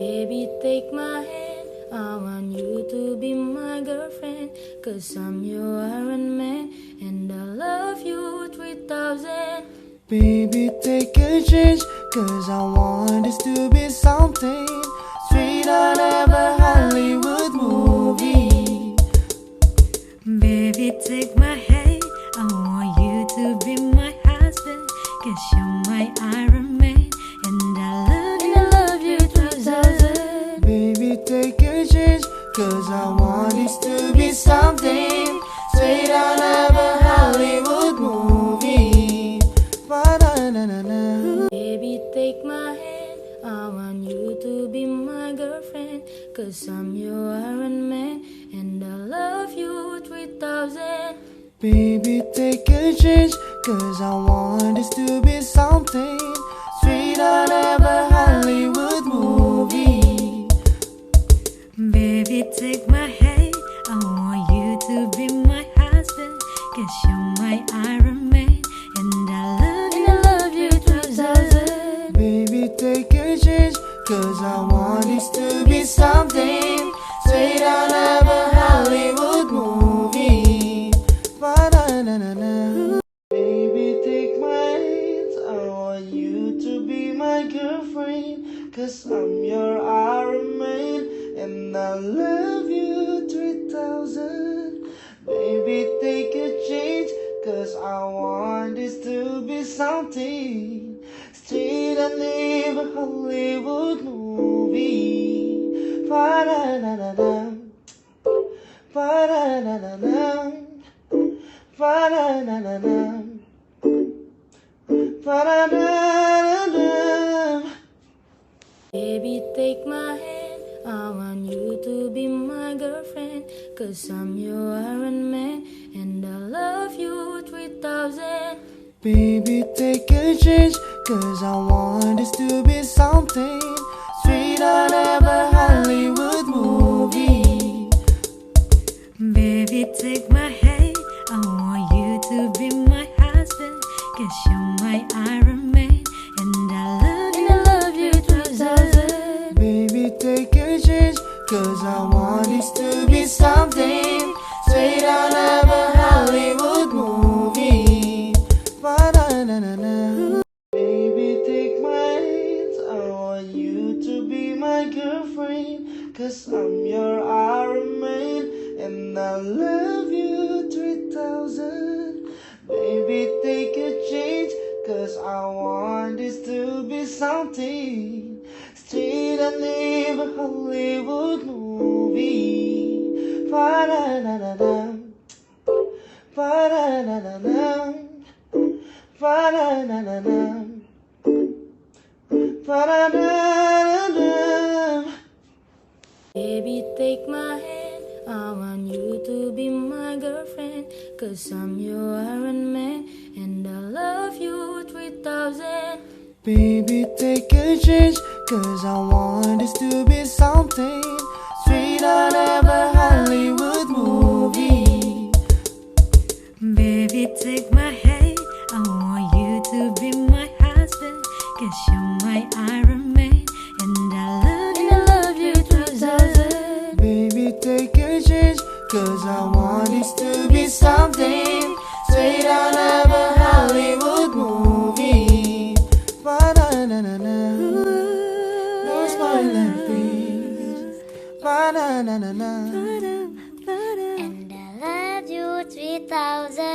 Baby, take my hand, I want you to be my girlfriend. Cause I'm your Iron Man, and I love you 3000. Baby, take a chance, cause I want this to be something straight out of a Hollywood movie. Baby, take my hand, I want you to be my husband. Cause you're my Iron Man, and I love you 3000. Baby, take a chance, cause I want this to be something straight out of a Hollywood movie. Ba-da-na-na-na. Baby, take my hand, I want you to be my girlfriend. Cause I'm your Iron Man, and I love you 3000. Baby, take a chance, cause I want this to be something straight out of a Hollywood movie. Baby, take my hand, I want you to be my husband. Cause you're my Iron Man, and I love you 3000. Baby, take a chance, cause I want this to be something straight out of a Hollywood movie. Ba-da-na-na-na. Baby, take my hands, I want you to be my girlfriend. Cause I'm your Iron Man, and I love you 3000. Baby, take a chance, cause I want this to be something straight out of a Hollywood movie. Ba-da-na-na-na. Ba-da-na-na-na. Ba-da-na-na-na. Ba-da-na-na-na. Baby, take my hand, I want you to be my girlfriend. Cause I'm your Iron Man, and I love you 3000. Baby, take a chance, cause I want this to be something straight out of a Hollywood movie. Baby, take my hand, I want you to be my husband. Cause you're my Iron Man, and I love you 3000. Baby, take a chance, cause I want this to be something straight out of a Hollywood movie. Ba-da-na-na-na. Baby, take my hands, I want you to be my girlfriend. Cause I'm your Iron Man, and I love you 3000. Baby, take a chance, cause I want this to be something straight out of a Hollywood movie. Ba-da-na-na-na. Ba-da-na-na-na. Ba-da-na-na-na. Ba-da-na-na-na. Baby, take my hand, I want you to be my girlfriend. Cause I'm your Iron Man, and I love you 3000. Baby, take a chance, cause I want this to be something straight out of a Hollywood movie. Baby, take my hand, I want you to be my husband. Cause you're my Iron Man, and I love you 3000. Baby, take a chance, cause I want this to be something straight out of a Hollywood movie. Ba-da-na-na-na. No spoiler, please. Ba-da-na-na-na. And I love you 3000.